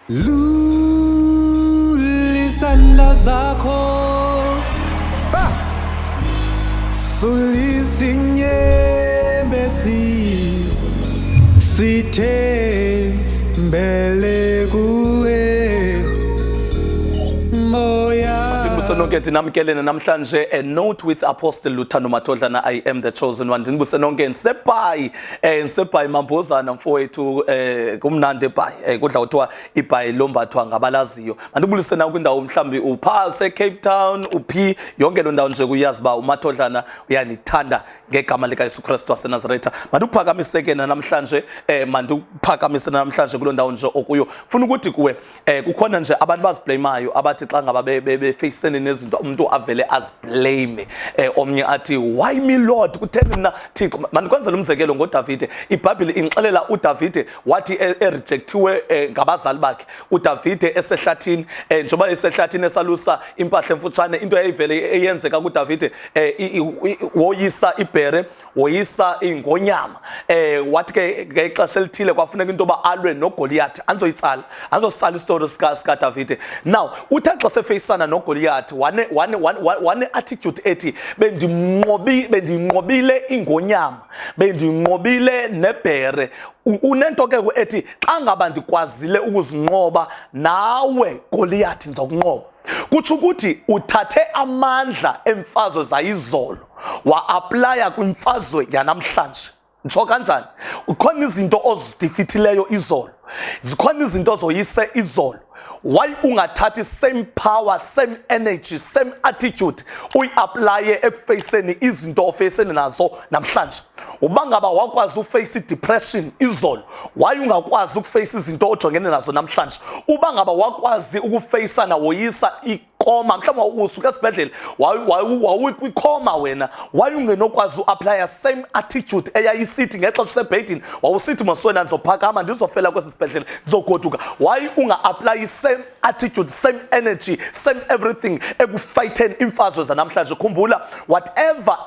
Lulisandla zakho Sulisinyembesi Sithembele kuwe moya. Ndinibuse ndinamkelene namhlanje a note with Apostle Luthando Matodlana. I am the chosen one. Ndinibuse nonke nsebhayi mambozana mfowethu kumnandi ebhayi kudla kuthiwa ibhayi lombathwa ngabalaziyo. Mandibulise na kwindawo mhlambi uphase Cape Town uphi yonke lo ndawo nje kuyazi ba uMatodlana uyanithanda ngegama lika Yesu Kristu waseNazaretha. Manduphakamiseke namhlanje manduphakamise namhlanje kulo ndawo nje okuyo. Funa ukuthi kuwe kukhona nje abantu baziblameayo abathi xa ngaba befacene nezinto umuntu avele azblame omnye athi why me Lord kutheni mina Thixo. Mandikwenzela umzekelo ngoDavide. iBhayibheli inxelela uDavide wathi rejectiwe ngabazali bakhe. uDavide esehlathini njengoba esehlathini esalusa impahla emfutshane into eyayivele eyenzeka kuDavide woyisa ibhere woyisa ingonyama wathi ke ngexesha elithile kwafuneka into ba alwe noGoliath anzosala istory sika Davide. Now uthe xa sefacana noGoliath wane attitude ethi bendinqobile ingonyama bendinqobile nebhere. Unento ke ethi xa ngaba ndikwazile ukuzinqoba nawe Goliath ndizokunqoba. Kuthi ukuthi uthathe amandla emfazwe zayizolo wa-aplya kwimfazwe yanamhlanje. Ntsho kanjani? Ukhona izinto ozidefeatileyo izolo, zikhona izinto ozoyise izolo. Why ungathathi same power, same energy, same attitude uyi-aplaye ekufaceni izinto ofaceni nazo namhlanje? Uba ngaba wakwazi uface depression izolo, why ungakwazi ukuface izinto ojongene nazo namhlanje? Uba ngaba wakwazi ukufacea na woyisa ikoma mhlawumbe usuka esibhedlela wawukwikoma wena, why ungenokwazi uaplya same attitude eyayisithi ngexesha usebhedini wawusithi maswena ndizophakama ndizofela kwesi sibhedlela ndizogoduka? Why unga-aplyi same attitude, same energy, same everything ekufayitheni imfazwe zanamhlanje? Khumbula whatever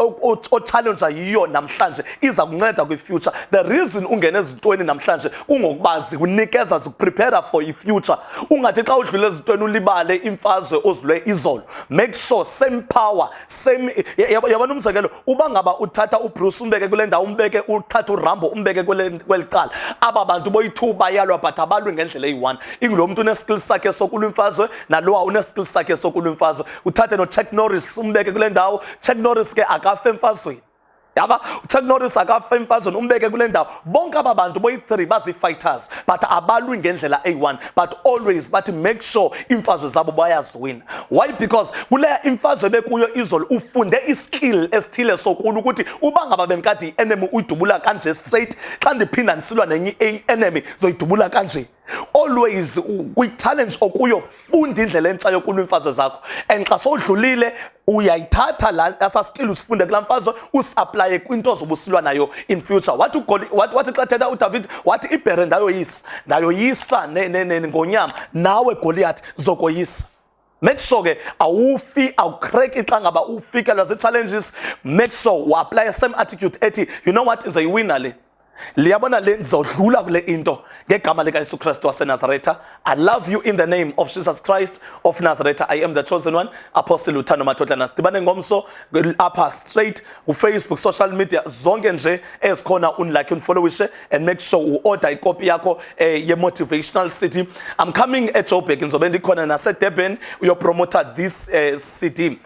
o-challenge yiyo namhlanje iza kunceda kwi-future. The reason ungene ezintweni namhlanje kungokuba zikunikeza zikuprepare for i-future. Ungathi xa udlule ezintweni ulibale imfazwe ozidlule izolo. Make sure same power, same yabona umzekelo uba ngaba uthatha uBruce umbeke kule ndawo umbeke uthatha uRambo umbeke kwelicala, aba bantu boyi-2 bayalwa but abalwi ngendlela eyi-1. Ingulo muntu uneskills sakhe sokulwa imfazwe nalowa uneskills sakhe sokulwa imfazwe. Uthathe noChuck Norris umbeke kule ndawo. Chuck Norris ke akafe emfazweni. Yaba Chuck Norris akafa emfazweni umbeke kule ndawo. Bonke aba bantu boyi-3 bazi-fighters but abalwi ngendlela eyi-1, but always but make sure imfazwe zabo bayaziwina. Why? Because kuleya imfazwe bekuyo izolo ufunde iskill esithile sokulwa ukuthi uba ngaba bengikade i-enemy uyidubula kanje straight, xa ndiphinda ndisilwa nenye i-enemy zoyidubula kanje. Always kwi-challenge okuyo funda indlela entsha yokulwa imfazwe zakho, and xa sowudlulile uyayithatha la skill usifunde kulaa mfazwe usi-aplaye kwinto ozobusilwa nayo in future. Wathi xa thetha uDavid wathi ibhere ndayoyisa ngonyama, nawe Goliath zokoyisa. Make sure ke awufi awucrack xa ngaba ufikelwa zii-challenges. Make sure u-aplya same attitude ethi you know what ngizoyiwina le. Liyabona le ndizodlula kule into ngegama lika Yesu Kristu waseNazaretha. I love you in the name of Jesus Christ of Nazareth. I am the chosen one, Apostle Luthando Matodlana. Sidibane ngomso apha straight uFacebook, social media zonke nje ezikhona unlike unfollowishe, and make sure uorder ikopi yakho ye-Motivational CD. I'm coming eJoburg ngizobe ndikhona naseDurban uyopromote this CD.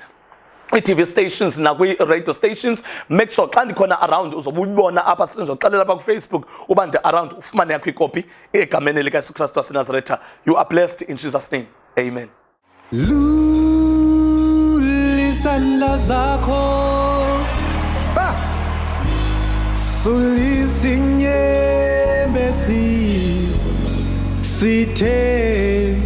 I-TV stations nakwi-radio stations. Make sure xa ndikhona around uzobuyibona apha sizoxelela apha kuFacebook uba ndi-around ufumane yakho ikopi egameni lika Yesu Kristu waseNazaretha. You are blessed in Jesus' name. Amen. Lulisandla zakho Sulisinyembesi Sithembele